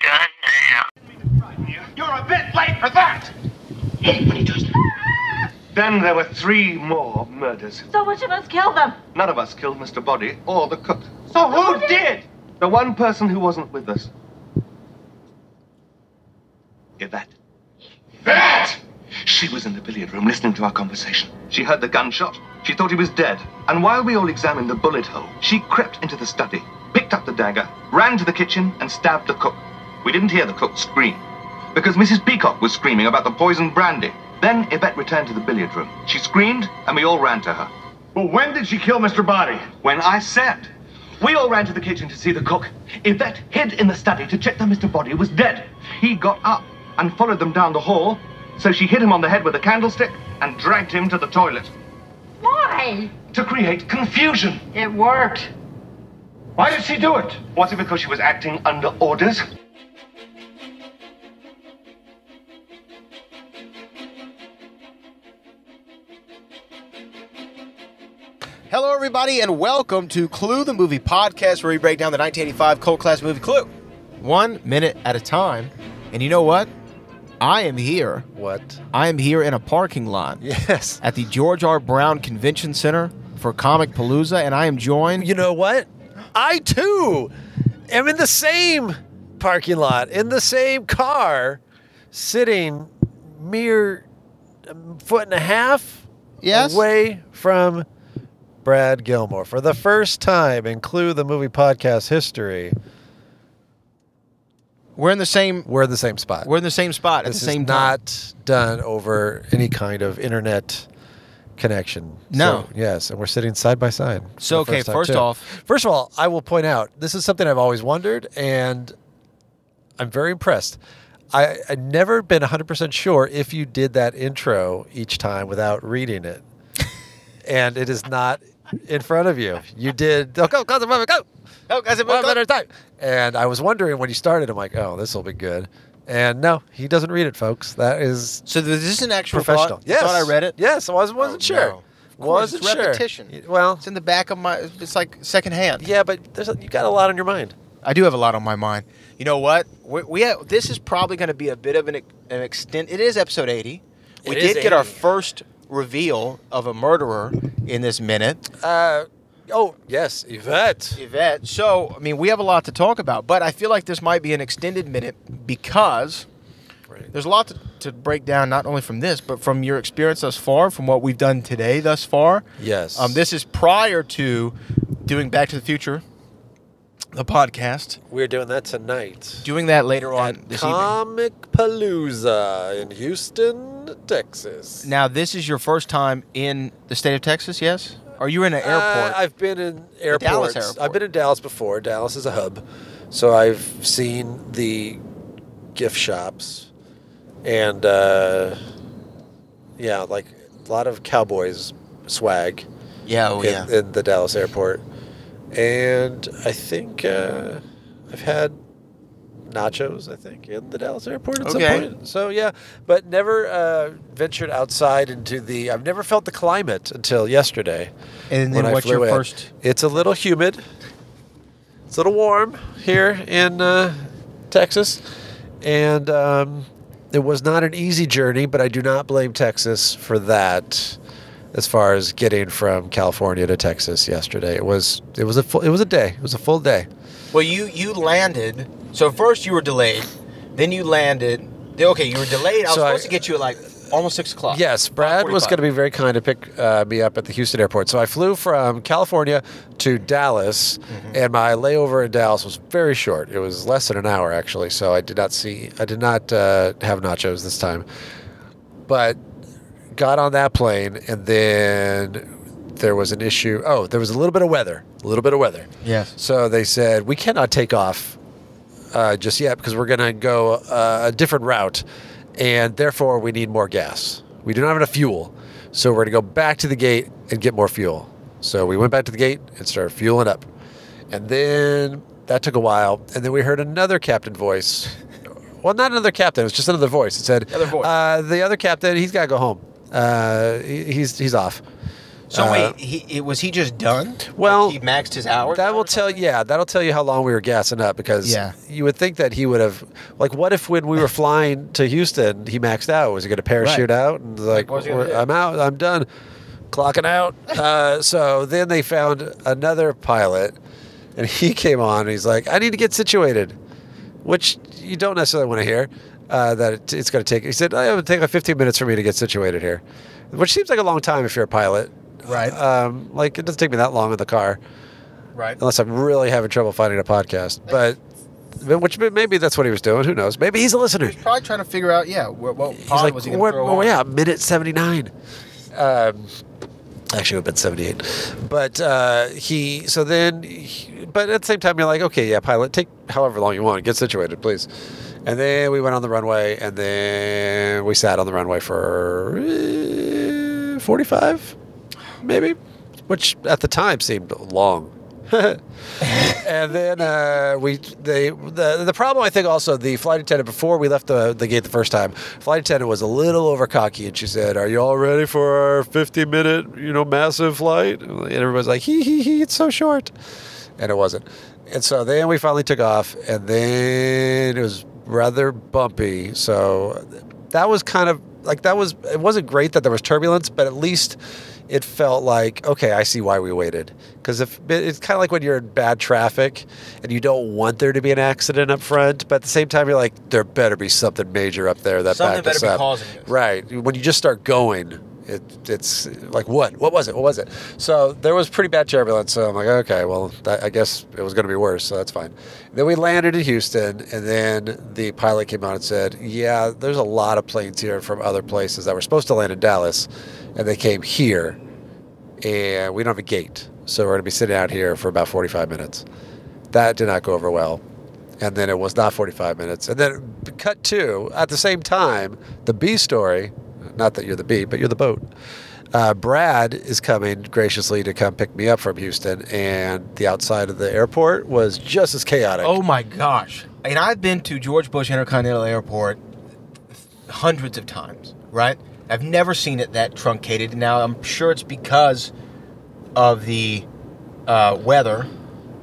gun now. You're a bit late for that! Hey, what are you doing? Then there were 3 more murders. So which of us killed them? None of us killed Mr. Body or the cook. So who did? The one person who wasn't with us. Yvette. Yvette! She was in the billiard room listening to our conversation. She heard the gunshot. She thought he was dead. And while we all examined the bullet hole, she crept into the study, picked up the dagger, ran to the kitchen, and stabbed the cook. We didn't hear the cook scream, because Mrs. Peacock was screaming about the poisoned brandy. Then Yvette returned to the billiard room. She screamed, and we all ran to her. Well, when did she kill Mr. Body? When I said. We all ran to the kitchen to see the cook. Yvette hid in the study to check that Mr. Body was dead. He got up and followed them down the hall, so she hit him on the head with a candlestick and dragged him to the toilet. Why? To create confusion. It worked. Why did she do it? Was it because she was acting under orders? Hello, everybody, and welcome to Clue, the movie podcast, where we break down the 1985 cult classic movie Clue, 1 minute at a time. And you know what? I am here. What? I am here in a parking lot. Yes. At the George R. Brown Convention Center for Comic Palooza, and I am joined. You know what? I, too, am in the same parking lot, in the same car, sitting mere foot and a half away from Brad Gilmore. For the first time in Clue, the movie podcast history, We're in the same spot. We're in the same spot at the same time. Not done over any kind of internet connection. No. So, yes, and we're sitting side by side. So, okay, first of all, I will point out, this is something I've always wondered, and I'm very impressed. I've never been 100% sure if you did that intro each time without reading it. And it is not in front of you. You did, go. Oh, guys, one minute at a time. And I was wondering when you started, I'm like, oh, this will be good. And no, he doesn't read it, folks. That is So this is an actual professional. thought? Yes. Thought I read it? Yes, I wasn't sure. No. Of course, Wasn't it's sure. repetition. Well, It's in the back of my... It's like secondhand. yeah, but you got a lot on your mind. I do have a lot on my mind. You know what? This is probably going to be a bit of an extent. It is episode 80. We It is did get our 80. first reveal of a murderer in this minute. Oh, yes, Yvette. So, I mean, we have a lot to talk about, but I feel like this might be an extended minute because there's a lot to break down, not only from this, but from your experience thus far, from what we've done today thus far. Yes. This is prior to doing Back to the Future, the podcast. We're doing that tonight. Doing that later on At this evening. Comic Palooza in Houston, Texas. Now, this is your first time in the state of Texas, yes? Or you were in an airport? I've been in airports. Dallas airport. I've been in Dallas before. Dallas is a hub. So I've seen the gift shops and, yeah, like a lot of Cowboys swag in the Dallas airport. And I think I've had nachos, in the Dallas airport at some point. So, yeah, but never ventured outside into I've never felt the climate until yesterday. And then what's your first? It's a little humid. It's a little warm here in Texas. And it was not an easy journey, but I do not blame Texas for that. As far as getting from California to Texas yesterday, it was a day. It was a full day. Well, you landed. So first you were delayed, then you landed. Okay, you were delayed. I was supposed to get you at like almost 6 o'clock. Yes, Brad was going to be very kind to pick me up at the Houston airport. So I flew from California to Dallas, and my layover in Dallas was very short. It was less than an hour actually. So I did not have nachos this time, but got on that plane, and then there was an issue. Oh, there was a little bit of weather. Yes. So they said, we cannot take off just yet because we're going to go a different route, and therefore we need more gas. We do not have enough fuel. So we're going to go back to the gate and get more fuel. So we went back to the gate and started fueling up. And then that took a while, and then we heard another captain voice. Well, not another captain. It was just another voice. It said, Other voice. the other captain, he's got to go home. He's off. So wait, was he just done? Well, Like he maxed his hours. that'll tell you how long we were gassing up because you would think that he would have like what if when we were flying to Houston he maxed out? Was he going to parachute out and like I'm out, I'm done, clocking out? So then they found another pilot, and he came on and he's like, I need to get situated, which you don't necessarily want to hear. That it's going to take. He said, it would take like 15 minutes for me to get situated here, which seems like a long time if you're a pilot. Right. Like it doesn't take me that long in the car. Right. Unless I'm really having trouble finding a podcast. But which maybe that's what he was doing. Who knows? Maybe he's a listener. He's probably trying to figure out. Yeah. What pod was he going to throw on? Yeah, minute 79. Actually, it would have been 78. But but at the same time, you're like, okay, yeah, pilot, take however long you want. Get situated, please. And then we went on the runway, and then we sat on the runway for 45, maybe, which at the time seemed long. And then the problem, I think, also the flight attendant before we left the gate the first time, flight attendant was a little over cocky, and she said, "Are you all ready for our 50-minute, massive flight?" And everybody's like, "Hee, it's so short," and it wasn't. And so then we finally took off, and then it was rather bumpy. So that was kind of like it wasn't great that there was turbulence, but at least it felt like, okay, I see why we waited. Because if it's kind of like when you're in bad traffic and you don't want there to be an accident up front, but at the same time you're like, there better be something major up there that backed us up. Something better be causing this. Right. When you just start going, it's like, what was it? So there was pretty bad turbulence. So I'm like, okay, well, I guess it was going to be worse. So that's fine. And then we landed in Houston, and then the pilot came on and said, yeah, there's a lot of planes here from other places that were supposed to land in Dallas, and they came here, and we don't have a gate. So we're going to be sitting out here for about 45 minutes. That did not go over well. And then it was not 45 minutes. And then cut to, at the same time, the B story. Not that you're the bee, but you're the boat. Brad is coming graciously to come pick me up from Houston, and the outside of the airport was just as chaotic. Oh my gosh. And I've been to George Bush Intercontinental Airport hundreds of times, right? I've never seen it that truncated. Now, I'm sure it's because of the weather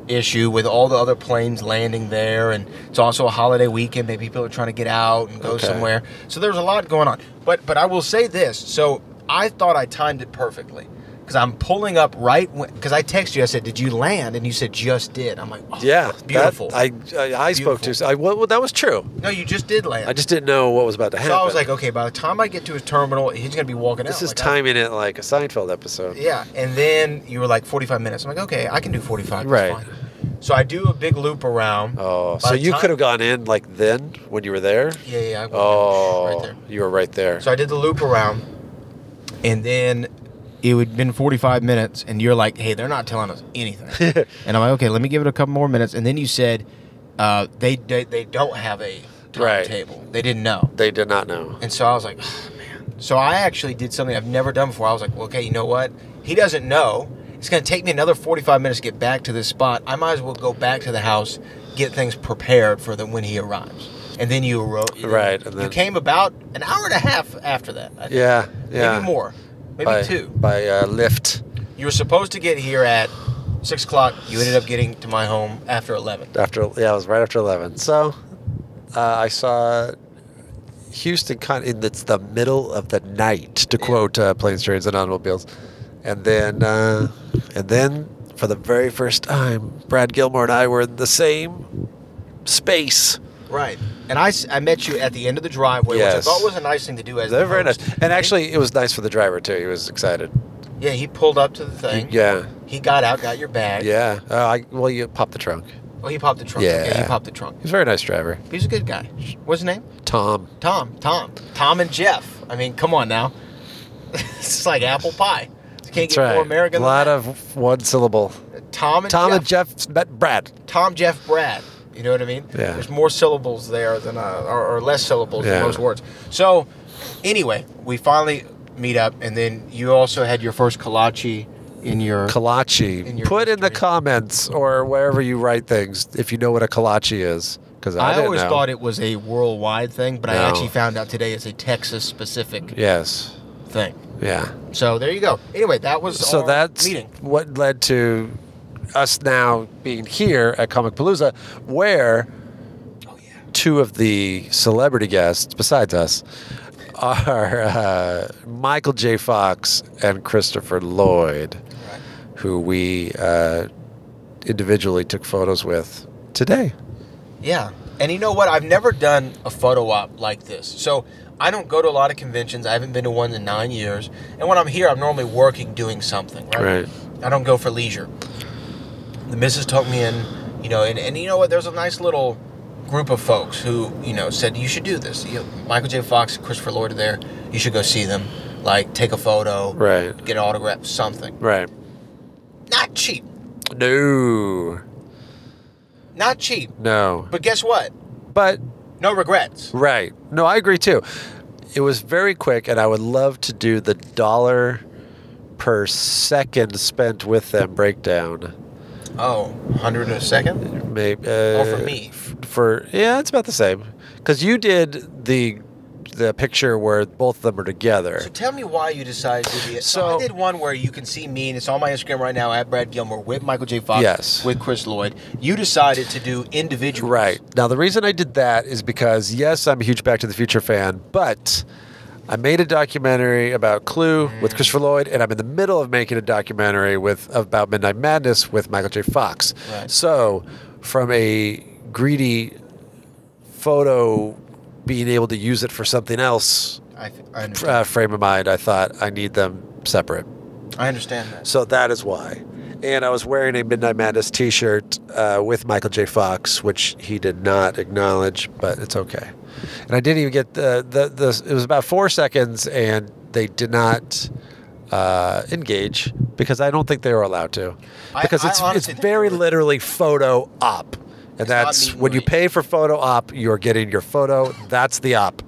issue with all the other planes landing there, and it's also a holiday weekend. Maybe people are trying to get out and go somewhere. So there's a lot going on. But I will say this. So I thought I timed it perfectly because I'm pulling up right when, because I texted you. I said, "Did you land?" And you said, "Just did." I'm like, oh, yeah, beautiful. I spoke to. Well, that was true. No, you just did land. I just didn't know what was about to happen. So I was like, okay, by the time I get to his terminal, he's going to be walking out. This is timing it like a Seinfeld episode. Yeah, and then you were like 45 minutes. I'm like, okay, I can do 45. Right. That's fine. So I do a big loop around. Oh, so you could have gone in like then when you were there? Yeah, I went right there. You were right there. So I did the loop around, and then it would have been 45 minutes, and you're like, hey, they're not telling us anything. And I'm like, okay, let me give it a couple more minutes. And then you said they don't have a timetable. Right. They didn't know. They did not know. And so I was like, oh, man. So I actually did something I've never done before. I was like, well, okay, you know what? He doesn't know. It's going to take me another 45 minutes to get back to this spot. I might as well go back to the house, get things prepared for when he arrives. And then you wrote. Right. And then you came about an hour and a half after that. I think. Yeah. Maybe more. Maybe 2. By Lyft. You were supposed to get here at 6 o'clock. You ended up getting to my home after 11. It was right after 11. So I saw Houston kind of it's the middle of the night, to quote Planes, Trains, and Automobiles. And then for the very first time, Brad Gilmore and I were in the same space. Right. And I met you at the end of the driveway, which I thought was a nice thing to do. They're very nice. And actually, it was nice for the driver, too. He was excited. Yeah, he pulled up to the thing. He got out, got your bag. Yeah. You popped the trunk. Oh, he popped the trunk. Yeah. Okay, he popped the trunk. He's a very nice driver. He's a good guy. What's his name? Tom. Tom and Jeff. I mean, come on now. It's like apple pie. Can't get more American than that. A lot of one syllable. Tom and Jeff met Brad. Tom, Jeff, Brad. You know what I mean? Yeah. There's more syllables there than or less syllables than most words. So, anyway, we finally meet up, and then you also had your first kolache in your kolache. Put in the comments or wherever you write things if you know what a kolache is, because I always thought it was a worldwide thing, but I actually found out today it's a Texas specific thing. Yeah. So there you go. Anyway, that was So our that's meeting. what led to us now being here at Comic Palooza, where two of the celebrity guests, besides us, are Michael J. Fox and Christopher Lloyd, who we individually took photos with today. Yeah. And you know what? I've never done a photo op like this. So I don't go to a lot of conventions. I haven't been to one in 9 years. And when I'm here, I'm normally working, doing something, right? I don't go for leisure. The missus took me in, and you know what? There's a nice little group of folks who, said, you should do this. Michael J. Fox and Christopher Lloyd are there. You should go see them. Like, take a photo. Right. Get an autograph, something. Right. Not cheap. No. Not cheap. No. But guess what? But no regrets. Right. No, I agree too. It was very quick, and I would love to do the dollar per second spent with them breakdown. Oh, 100 a second? Maybe. For me. Yeah, it's about the same. Because you did the picture where both of them are together. So tell me why you decided to do it. So I did one where you can see me, and it's on my Instagram right now, at Brad Gilmore, with Michael J. Fox, yes, with Chris Lloyd. You decided to do individuals. Right. Now, the reason I did that is because, yes, I'm a huge Back to the Future fan, but I made a documentary about Clue with Christopher Lloyd, and I'm in the middle of making a documentary about Midnight Madness with Michael J. Fox. Right. So, from a greedy photo being able to use it for something else frame of mind, I thought I need them separate. I understand that. So that is why. And I was wearing a Midnight Madness t-shirt with Michael J. Fox, which he did not acknowledge, but it's okay. And I didn't even get it was about 4 seconds, and they did not engage because I don't think they were allowed to. Because it's very literally photo op. And that's when you pay for photo op, you're getting your photo. That's the op,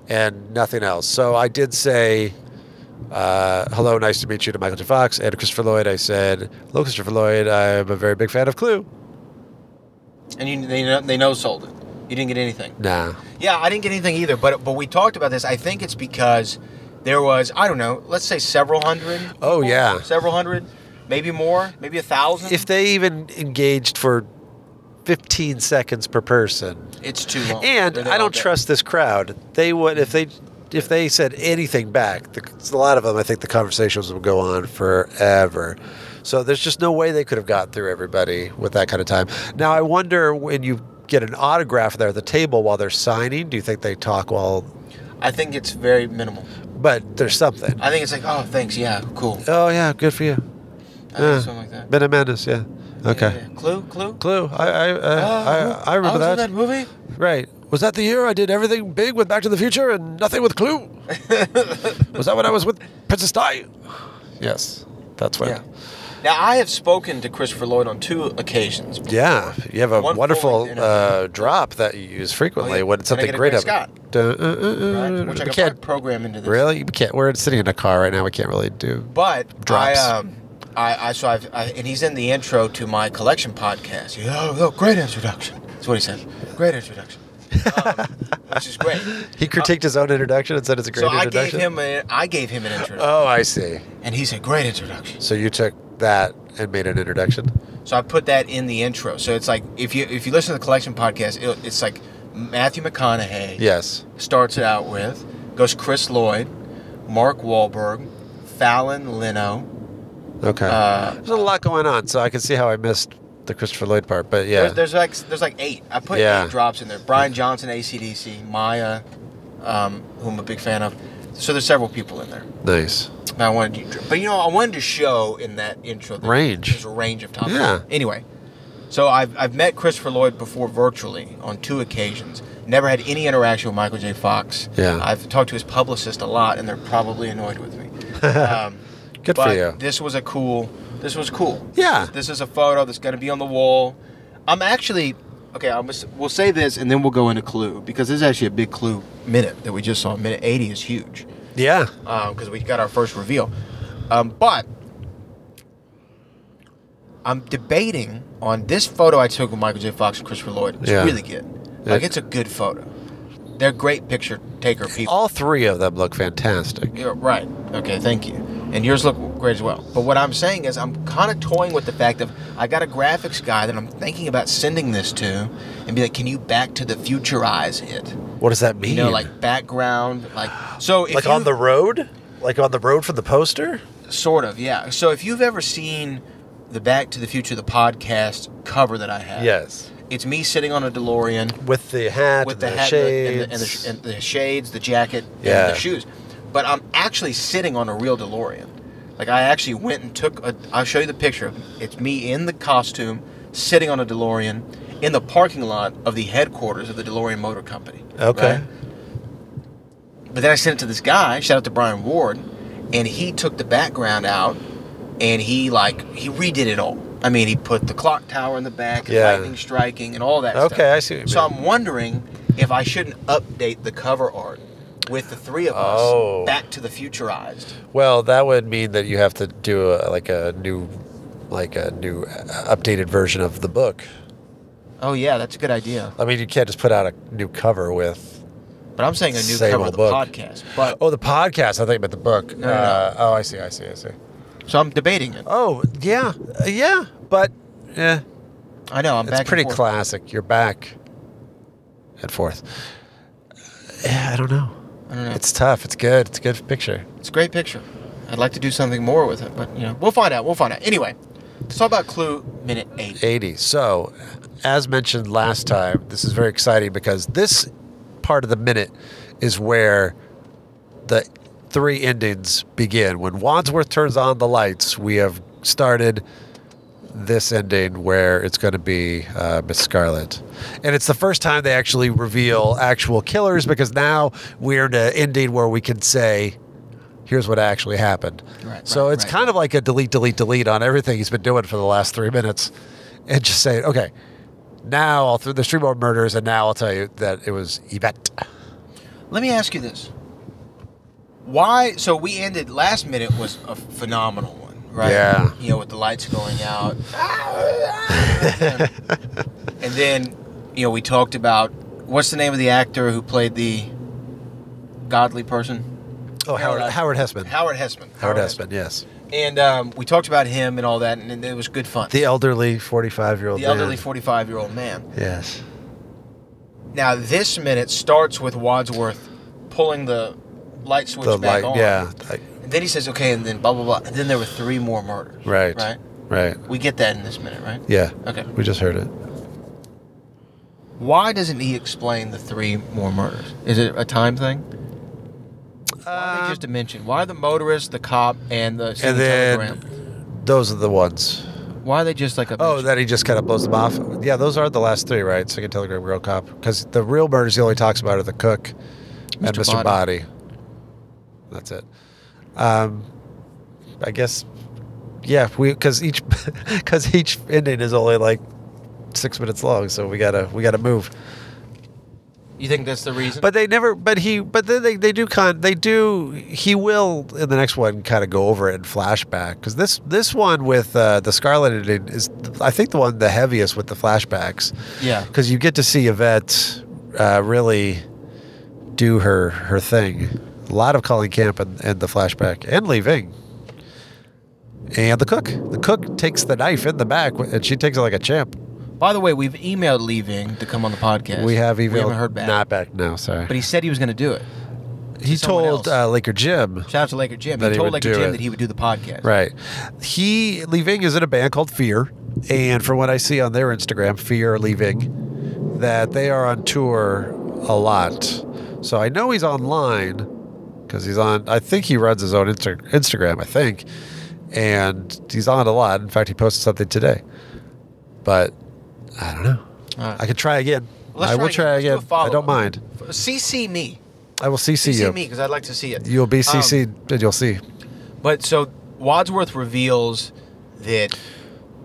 and nothing else. So I did say, hello, nice to meet you to Michael J. Fox. And to Christopher Lloyd, I said, hello, Christopher Lloyd. I'm a very big fan of Clue. And they no-sold it. You didn't get anything. Nah. Yeah, I didn't get anything either. But we talked about this. I think it's because there was, I don't know, let's say several hundred. Oh, yeah. Several hundred, maybe more, maybe 1,000. If they even engaged for 15 seconds per person. It's too long. And I don't trust this crowd. They would, if they said anything back, a lot of them, I think the conversations would go on forever. So there's just no way they could have got through everybody with that kind of time. Now, I wonder when you get an autograph there at the table while they're signing, do you think they talk while... I think it's very minimal. But there's something. I think it's like, oh, thanks, yeah, cool. Oh, yeah, good for you. Something like that. Midnight Madness, yeah. Okay. Yeah. Clue? Clue. I remember that. Was that movie? Right. Was that the year I did everything big with Back to the Future and nothing with Clue? Was that when I was with Princess Di? Yes. That's when. Yeah. Now, I have spoken to Christopher Lloyd on 2 occasions. Yeah. You have a wonderful drop that you use frequently when something great happens. Right? Which I can program into this. Really? We can't. We're sitting in a car right now. We can't really do drops. And he's in the intro to my collection podcast. Great introduction. That's what he said. Great introduction. Which is great. He critiqued his own introduction and said it's a great introduction? I gave him an introduction. Oh, I see. And he said, great introduction. So you took that and made an introduction? So I put that in the intro. So it's like, if you listen to the collection podcast, it's like Matthew McConaughey. Yes. Starts it out with, goes Chris Lloyd, Mark Wahlberg, Fallon Lino. Okay. There's a lot going on, so I can see how I missed the Christopher Lloyd part, but yeah. There's like 8. I put 8 drops in there. Brian Johnson, AC/DC, Maya, who I'm a big fan of. So there's several people in there. Nice. I wanted to show in that intro that there's a range of topics. Yeah. Anyway, so I've met Christopher Lloyd before virtually on 2 occasions. Never had any interaction with Michael J. Fox. Yeah. I've talked to his publicist a lot, and they're probably annoyed with me. Good for you. This was cool. Yeah. This is a photo that's going to be on the wall. I'm actually... Okay, we'll say this, and then we'll go into Clue, because this is actually a big Clue minute that we just saw. Minute 80 is huge. Yeah. Because we got our first reveal. But I'm debating on this photo I took with Michael J. Fox and Christopher Lloyd. It's really good. Like, it's a good photo. They're great picture taker people. All three of them look fantastic. You're right. Okay, thank you. And yours look great as well. But what I'm saying is I'm kind of toying with the fact of I got a graphics guy that I'm thinking about sending this to and be like, can you Back to the Futurize it? What does that mean? You know, like background, like so. If like on the road, like on the road for the poster. Sort of, yeah. So if you've ever seen the Back to the Future, the podcast cover that I have, Yes. it's me sitting on a DeLorean With the hat, with and the hat shades. and the shades, the jacket, Yeah. and the shoes. But I'm actually sitting on a real DeLorean. Like I actually went and took I'll show you the picture. It's me in the costume, sitting on a DeLorean in the parking lot of the headquarters of the DeLorean Motor Company. Okay. Right? But then I sent it to this guy, shout out to Brian Ward, and he took the background out and he redid it all. I mean, he put the clock tower in the back, and lightning striking, and all that stuff. Okay, I see what you So mean. I'm wondering if I shouldn't update the cover art with the three of us Back to the Futurized. Well, that would mean that you have to do a new updated version of the book. Oh yeah, that's a good idea. I mean, you can't just put out a new cover with. But I'm saying a new Same cover of old the book. podcast. But Oh, the podcast. I think about the book. No, no. Oh, I see. so I'm debating it. Oh, yeah, but yeah, I know. I'm it's back and pretty forth. classic. You're back and forth. Yeah, I don't know. It's tough. It's good. It's a good picture. It's a great picture. I'd like to do something more with it, but we'll find out. Anyway, let's talk about Clue minute 8. 80. So, as mentioned last time, this is very exciting because this part of the minute is where the three endings begin. When Wadsworth turns on the lights, we have started this ending where it's going to be Miss Scarlet. And it's the first time they actually reveal actual killers because now we're in an ending where we can say, here's what actually happened. So it's kind of like a delete on everything he's been doing for the last 3 minutes and just saying, okay, now I'll through the 3 more murders and now I'll tell you that it was Yvette. Let me ask you this. Why? So we ended, last minute was a phenomenal one, right? Yeah. With the lights going out. And then, we talked about, what's the name of the actor who played the godly person? Oh, Howard Hessman. Howard Hessman. Howard Hessman, yes. And we talked about him and all that, and it was good fun. The elderly 45-year-old man. The elderly 45-year-old man. Yes. Now, this minute starts with Wadsworth pulling the light switch back on. Yeah. And then he says, okay, and then blah, blah, blah. And then there were 3 more murders. Right. Right. We get that in this minute, right? Yeah. Okay. We just heard it. Why doesn't he explain the 3 more murders? Is it a time thing? Why are they just a mention? Why are the motorist, the cop, and the telegram? Those are the ones. Why are they just like a mention? That he just kind of blows them off? Yeah, those are the last 3, right? Second telegram, real cop. Because the real murders he only talks about are the cook and Mr. Body. That's it. I guess, yeah, because each ending is only like 6 minutes long, so we gotta move. You think that's the reason? But they never. But he will in the next one kind of go over it in flashback because this one with the Scarlet ending is I think the heaviest with the flashbacks. Yeah. Because you get to see Yvette really do her thing. A lot of Colleen Camp in the flashback and Lee Ving. And the cook. The cook takes the knife in the back and she takes it like a champ. By the way, we've emailed Lee Ving to come on the podcast. We have emailed. We haven't heard back. Not back now, sorry. But he said he was going to do it. He told Laker Jim. Shout out to Laker Jim. That He he told would Laker do Jim it. that he would do the podcast. Right. Lee Ving is in a band called Fear. And from what I see on their Instagram, Fear Lee Ving, that they are on tour a lot. So I know he's online because he's on, I think he runs his own Instagram, I think. And he's on a lot. In fact, he posted something today. But I don't know. Right. I could try again. Let's I will try again. Let's do a I don't follow-up. mind. CC me. I will CC you. CC me because I'd like to see it. You'll be CC'd and you'll see. But so Wadsworth reveals that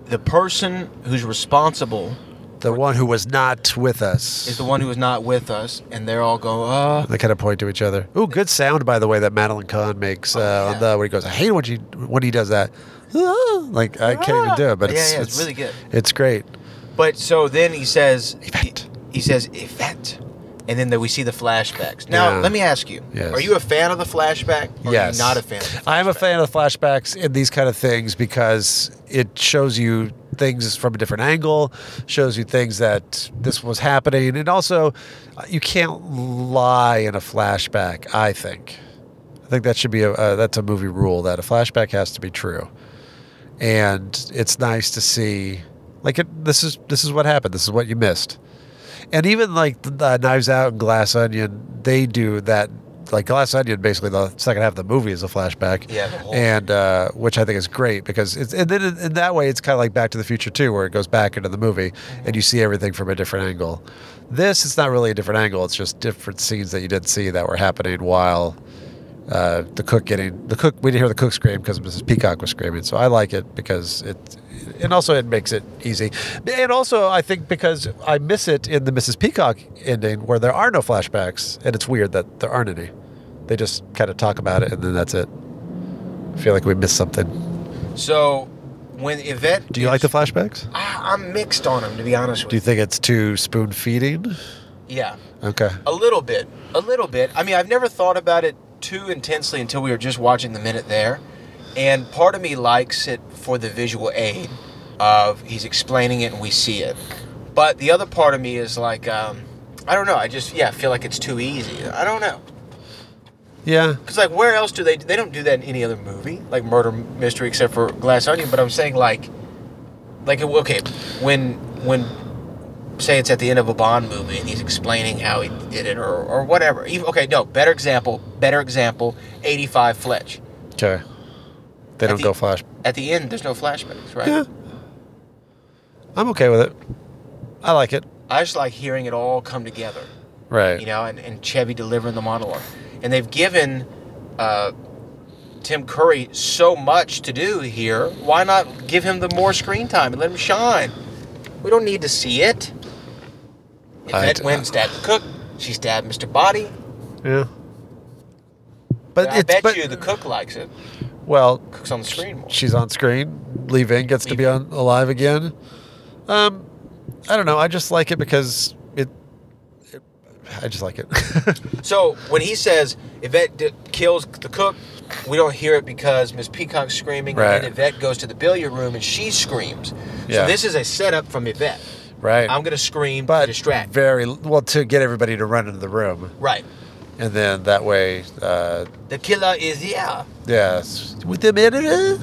the person who's responsible The one who was not with us. is the one who is not with us, and they're all going, They kind of point to each other. Ooh, good sound, by the way, that Madeline Kahn makes on the when he goes, I hate when he does that. Like, I can't even do it, but it's really good. It's great. But so then he says, Yvette. he says, Yvette. and then we see the flashbacks. Now, Yeah. let me ask you: Yes. Are you a fan of the flashback? Or Yes. Are you not a fan of the flashback? I am a fan of the flashbacks in these kind of things because it shows you things from a different angle, shows you things that this was happening, and also you can't lie in a flashback. I think that should be that's a movie rule, that a flashback has to be true, and it's nice to see like this is what happened. This is what you missed. And even like the Knives Out and Glass Onion, they do that. Like Glass Onion, basically the second half of the movie is a flashback. Yeah, the whole and which I think is great because it's, and then in that way it's kind of like Back to the Future too, where it goes back into the movie and you see everything from a different angle. This is not really a different angle; it's just different scenes that you didn't see that were happening while we didn't hear the cook scream because Mrs. Peacock was screaming. So I like it because and also it makes it easy. And also I think because I miss it in the Mrs. Peacock ending where there are no flashbacks, and it's weird that there aren't any. They just kind of talk about it and then that's it. I feel like we missed something. So, when Yvette... Do you like the flashbacks? I'm mixed on them, to be honest with Do you. you think it's too spoon-feeding? Yeah. Okay. A little bit. I mean, I've never thought about it too intensely until we were just watching the minute there. And part of me likes it for the visual aid of he's explaining it and we see it. But the other part of me is like, I don't know. I feel like it's too easy. I don't know. Yeah. Because, like, where else do they don't do that in any other movie, like murder mystery, except for Glass Onion. But I'm saying, like, okay, when say it's at the end of a Bond movie and he's explaining how he did it or whatever. Better example, 85 Fletch. Okay. They don't go flash. At the end, there's no flashbacks, right? Yeah. I'm okay with it. I like it. I just like hearing it all come together. Right. You know, and Chevy delivering the monologue. And they've given Tim Curry so much to do here. Why not give him the more screen time and let him shine? We don't need to see it. Yvette went and stabbed the cook. She stabbed Mr. Body. Yeah. But I bet you the cook likes it. Well, Cook's on the screen more. she's on screen. Lee Ving gets to be alive again. I don't know. I just like it because I just like it. So when he says Yvette kills the cook, we don't hear it because Miss Peacock's screaming, Right. and then Yvette goes to the billiard room and she screams. Yeah. So this is a setup from Yvette. Right. I'm going to scream but to distract. to get everybody to run into the room. Right. And then that way, The killer is here. yes, with the minute.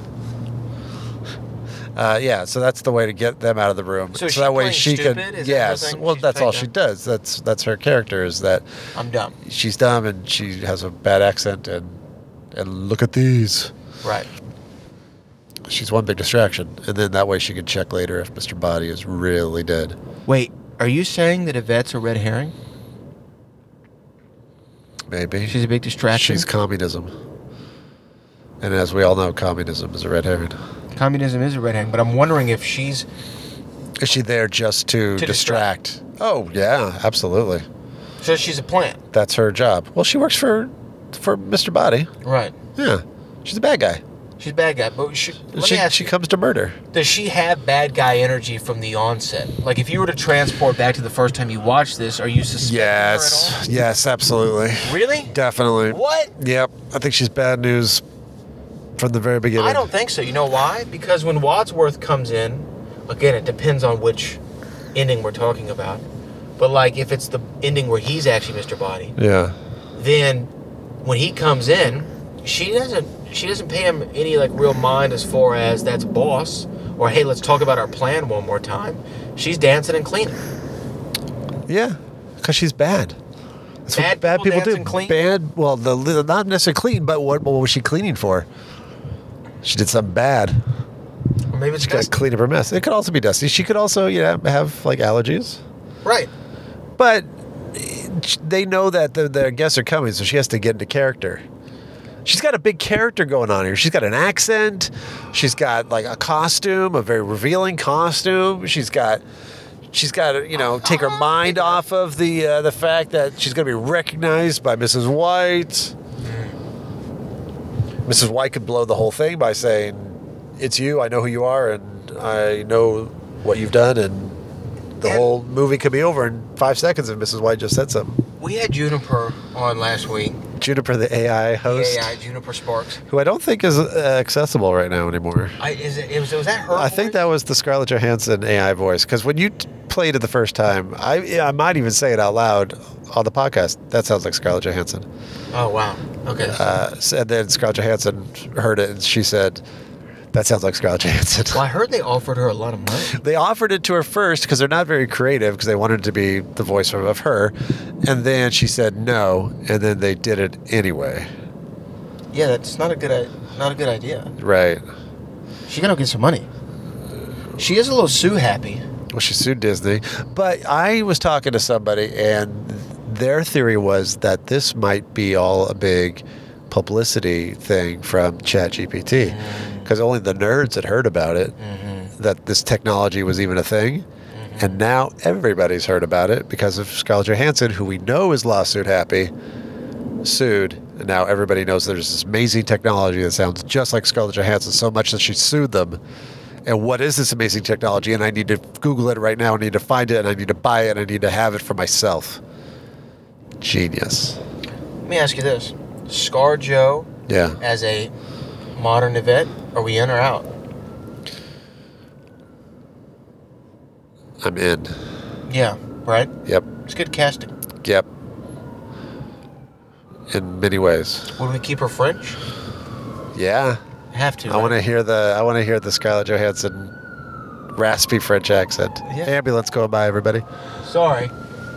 Yeah, so that's the way to get them out of the room. So is that she way playing she stupid? can. Is that Yes, her thing? well, She's that's all playing she dumb? does. That's her character, is that I'm dumb. she's dumb and she has a bad accent and look at these. Right. She's one big distraction, and then that way she can check later if Mr. Body is really dead. Wait, are you saying that Yvette's a red herring? Maybe She's a big distraction? She's communism, and as we all know, communism is a red herring. Communism is a red herring, but I'm wondering if she's... Is she there just to distract? Oh yeah, absolutely. So she's a plant. That's her job. Well, she works for Mr. Body. Right. Yeah, she's a bad guy. She's a bad guy, but let me ask She you, comes to murder. does she have bad guy energy from the onset? Like, if you were to transport back to the first time you watched this, are you suspecting her at all? Yes, absolutely. Really? Definitely. What? Yep, I think she's bad news from the very beginning. I don't think so. You know why? Because when Wadsworth comes in, again, it depends on which ending we're talking about. But, like, if it's the ending where he's actually Mr. Body, Yeah. then when he comes in, she doesn't pay him any, like, real mind as far as that's boss, or hey, let's talk about our plan one more time. She's dancing and cleaning. Yeah, because she's bad. That's Bad what bad people people dance do. and clean? Bad. Well, not necessarily clean, but what was she cleaning for? She did something bad. Or maybe it's She got to dusty. clean up her mess. It could also be dusty. She could also, have like allergies. Right. But they know that their guests are coming, so she has to get into character. She's got a big character going on here. She's got an accent. She's got like a costume, a very revealing costume. She's got to, take her mind off of the fact that she's going to be recognized by Mrs. White. Mrs. White could blow the whole thing by saying, "It's you. I know who you are, and I know what you've done." And the whole movie could be over in 5 seconds if Mrs. White just said something. We had Juniper on last week. Juniper, the AI host, The AI, Juniper Sparks. who I don't think is accessible right now anymore. Was that her? I think that was the Scarlett Johansson AI voice. Because when you played it the first time, I might even say it out loud on the podcast. That sounds like Scarlett Johansson. Oh, wow. Okay. And then Scarlett Johansson heard it, and she said, "That sounds like Scarlett Johansson." Well, I heard they offered her a lot of money. They offered it to her first because they're not very creative because they wanted to be the voice of her. And then she said no, and then they did it anyway. Yeah, that's not a good idea. Right. She gotta get some money. She is a little Sue happy. Well, she sued Disney. But I was talking to somebody, and their theory was that this might be all a big publicity thing from ChatGPT. Because only the nerds had heard about it, that this technology was even a thing. And now everybody's heard about it because of Scarlett Johansson, who we know is lawsuit happy, sued. And now everybody knows there's this amazing technology that sounds just like Scarlett Johansson, so much that she sued them. And what is this amazing technology? And I need to Google it right now. I need to find it, and I need to buy it, and I need to have it for myself. Genius. Let me ask you this. Scar Joe, Yeah. as a modern Yvette, are we in or out? I'm in. Yeah, right? Yep. It's good casting. Yep. In many ways. Would we keep her French? Yeah. Have to. I want to hear the Scarlett Johansson raspy French accent. Yeah. Ambulance going by, everybody. Sorry.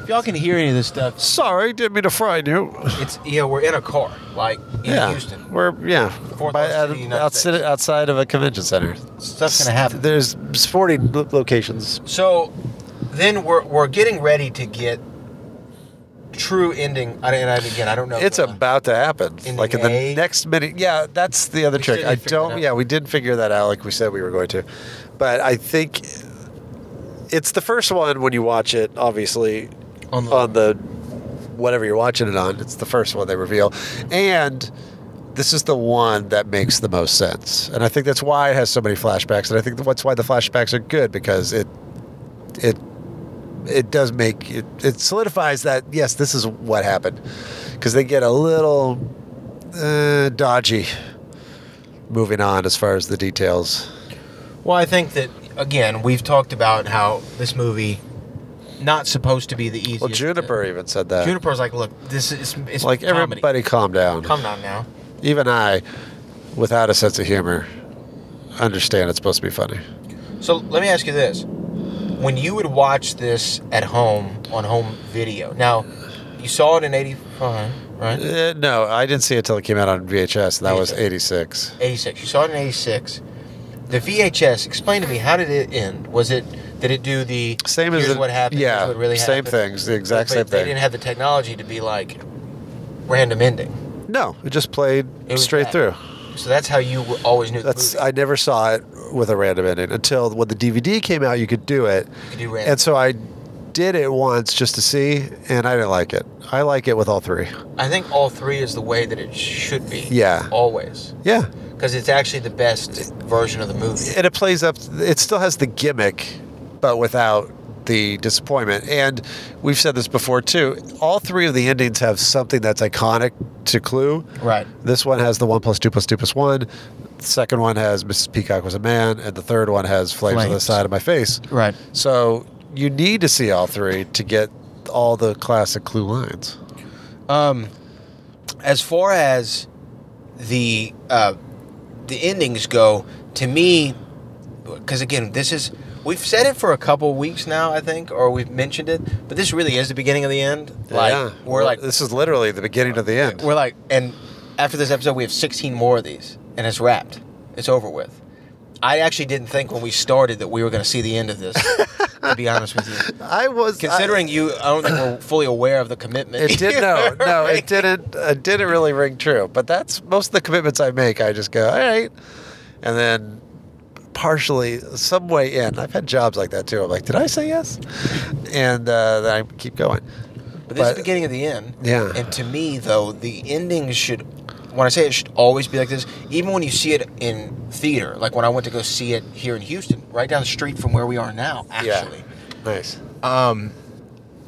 If y'all can hear any of this stuff, Sorry, didn't mean to frighten you. it's we're in a car, like in Houston. We're Fourth by, largest city in the United States. outside of a convention center. Stuff's gonna happen. There's sporting locations. So then we're getting ready to get true ending. I don't know. It's about to happen. In Like in May? the next minute. Yeah, that's the other We trick. still I didn't figure that don't. out. Yeah, we didn't figure that out like we said we were going to. But I think it's the first one when you watch it. Obviously, On on the whatever you're watching it on, it's the first one they reveal, and this is the one that makes the most sense. And I think that's why it has so many flashbacks. And I think that's why the flashbacks are good, because it does make it solidifies that yes, this is what happened, because they get a little dodgy moving on as far as the details. Well, I think that again we've talked about how this movie not supposed to be the easiest. Well, Juniper even said that. Juniper's like, look, this is it's like comedy. everybody, calm down. Calm down now. Even I, without a sense of humor, understand it's supposed to be funny. So let me ask you this: when you would watch this at home on home video, now you saw it in '85, right? No, I didn't see it till it came out on VHS, and that was 86. '86. '86. You saw it in '86. The VHS. Explain to me, how did it end? Did it do the Same as here's what happened? Yeah, here's what really same happened? things, the exact But same They thing. didn't have the technology to be like random ending. No, it just played It was straight that. through. So that's how you always knew. That's the movie. I never saw it with a random ending until when the DVD came out. You could do it, You could do random. and so I did it once just to see, and I didn't like it. I like it with all three. I think all three is the way that it should be. Yeah. Always. Yeah, Because it's actually the best version of the movie. and it plays up. It still has the gimmick, but without the disappointment. And we've said this before too. All three of the endings have something that's iconic to Clue. Right. This one has the 1 + 2 + 2 + 1. The second one has Mrs. Peacock was a man, and the third one has flames on the Flames. side of my face. Right. So you need to see all three to get all the classic Clue lines. As far as the endings go, to me, because again, we've said it for a couple weeks now, I think, or we've mentioned it, but this really is the beginning of the end. This is literally the beginning of the end. We're like, and after this episode, we have 16 more of these, and it's wrapped. It's over with. I actually didn't think when we started that we were going to see the end of this, to be honest with you. I don't think we're fully aware of the commitment. It did either, no, right? it didn't really ring true. But that's most of the commitments I make. I just go, all right, and then partially some way in. I've had jobs like that too. I'm like, did I say yes? And then I keep going. But this is the beginning of the end. Yeah. And to me, though, the endings should, when I say it should always be like this, even when you see it in theater, like when I went to go see it here in Houston, right down the street from where we are now, actually. Yeah. Nice.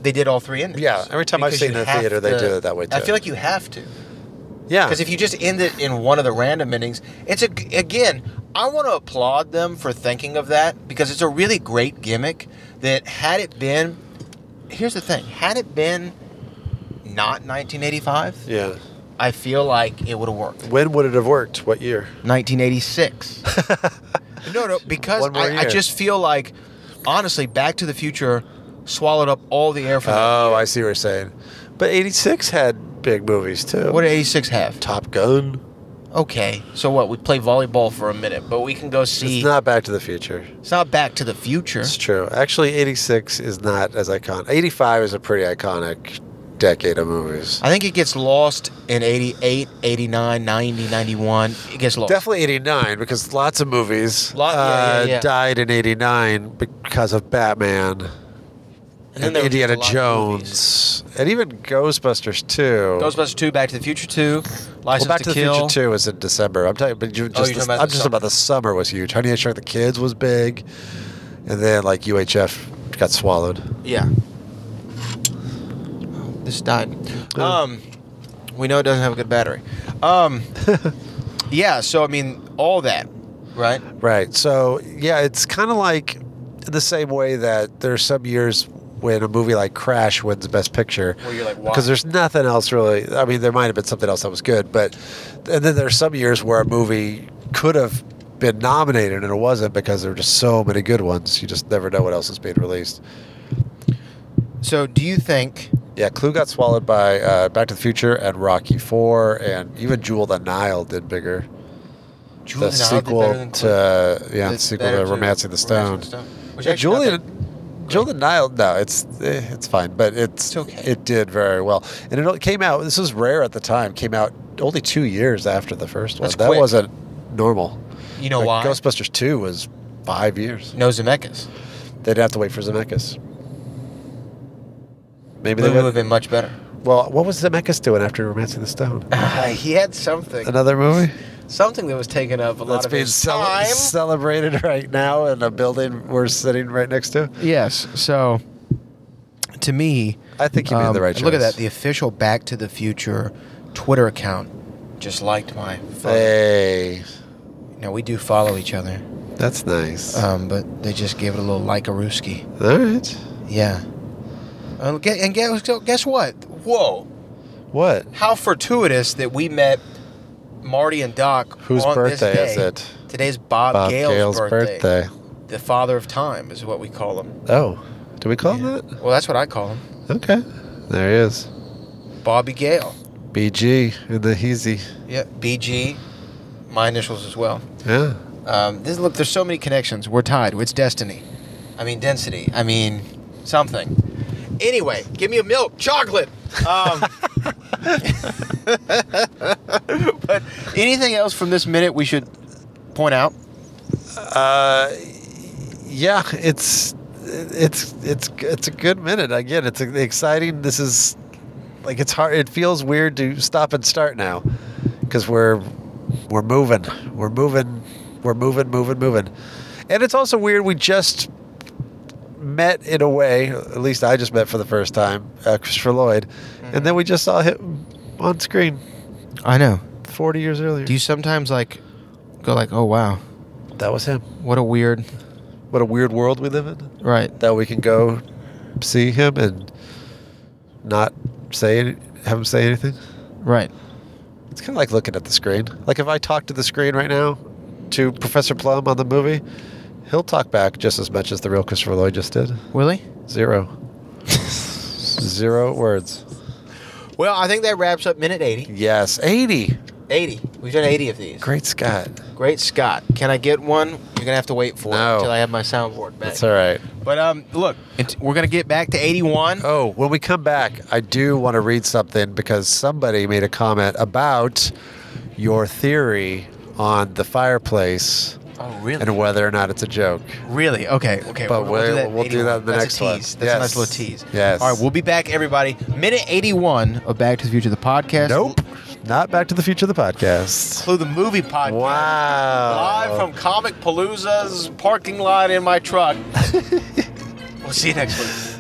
they did all 3 endings. Yeah, every time I've Because seen you it in the have theater, they to- do it that way too. I feel like you have to. Yeah. Because if you just end it in one of the random endings, again, I want to applaud them for thinking of that because it's a really great gimmick that had it been, here's the thing, had it been not 1985, Yeah. I feel like it would have worked. When would it have worked? What year? 1986. No, because One more I year. just feel like, honestly, Back to the Future swallowed up all the air from that. Oh, I see what you're saying. But 86 had big movies too. What did 86 have? Top Gun. Okay, so what? We play volleyball for a minute, but we can go see. It's not Back to the Future. It's not Back to the Future. It's true. Actually, 86 is not as iconic. 85 is a pretty iconic decade of movies. I think it gets lost in 88, 89, 90, 91. It gets lost. Definitely 89 because lots of movies Yeah. died in 89 because of Batman then and there were Indiana just a lot of Jones and even Ghostbusters 2. Ghostbusters 2, Back to the Future 2, Well, License Back to to the Kill. Future 2 was in December. I'm talking, but you're talking about I'm the just summer. about the summer was huge. Honey, I Shrunk the Kids was big, and then like UHF got swallowed. Yeah. This died. We know it doesn't have a good battery. Yeah, so I mean, all that, right? Right. So yeah, it's kind of like in the same way that there's some years when a movie like Crash wins Best Picture, Where you're like, why? because there's nothing else really. I mean, there might have been something else that was good, but and then there's some years where a movie could have been nominated and it wasn't because there were just so many good ones. You just never know what else is being released. So do you think... Yeah, Clue got swallowed by Back to the Future and Rocky IV, and even Jewel the Nile did bigger. Jewel The the Nile did sequel better than Clue? the sequel Better to Romancing the Stone. Which Yeah, actually not Jewel the Nile. No, it's fine, but It's okay. It did very well, and it came out. This was rare at the time. Came out only 2 years after the first one. That's That quick. wasn't normal. that. You know Like, why? Ghostbusters 2 was 5 years. No Zemeckis. They'd have to wait for Zemeckis. Maybe Movie they would have been much better. Well, what was Zemeckis doing after Romancing the Stone? He had something. Another movie Something that was taking up a lot that's of being his time. celebrated right now in a building we're sitting right next to. Yes. So, to me, I think you made the right choice. look at that. The official Back to the Future Twitter account just liked my photo. Hey, Now, we do follow each other, that's nice. but they just gave it a little like-a-rooski. All right. Yeah. Guess what? Whoa. What? How fortuitous that we met Marty and Doc Whose on birthday this is day. it? Today's Bob, Bob Gale's, Gale's birthday. The father of time is what we call him. Oh, do we call him that? Well, that's what I call him. Okay. There he is. Bobby Gale. BG in the Heezy. Yeah, BG. My initials as well. Yeah. Look, there's so many connections. We're tied. It's destiny. I mean, density. I mean, something. Anyway, give me a milk chocolate. But anything else from this minute we should point out? Yeah, it's a good minute. Again, it's exciting. This is like it's hard. It feels weird to stop and start now because we're moving, and it's also weird. We just met in a way. At least I just met for the first time, Christopher Lloyd, and then we just saw him on screen I know. 40 years earlier. Do you sometimes go oh wow, That was him. what a weird world we live in. right? That we can go see him and not have him say anything. Right. It's kind of like looking at the screen. Like if I talk to the screen right now, to Professor Plum on the movie, he'll talk back just as much as the real Christopher Lloyd just did. Willie? 0. 0 words. Well, I think that wraps up minute 80. Yes, 80. 80. We've done 80 of these. Great Scott. Great Scott. Can I get one? You're going to have to wait for it No. until I have my soundboard back. That's all right. But look, we're going to get back to 81. Oh, when we come back, I do want to read something because somebody made a comment about your theory on the fireplace Oh, really? and whether or not it's a joke. Really? Okay. But we'll at do that in the 81. next one. That's a tease. That's a nice little tease. Yes. All right, we'll be back, everybody. Minute 81 of Back to the Future, the podcast. Nope. Not Back to the Future, the podcast. Clue the movie podcast. Wow. Live from Comic Palooza's parking lot in my truck. We'll see you next week.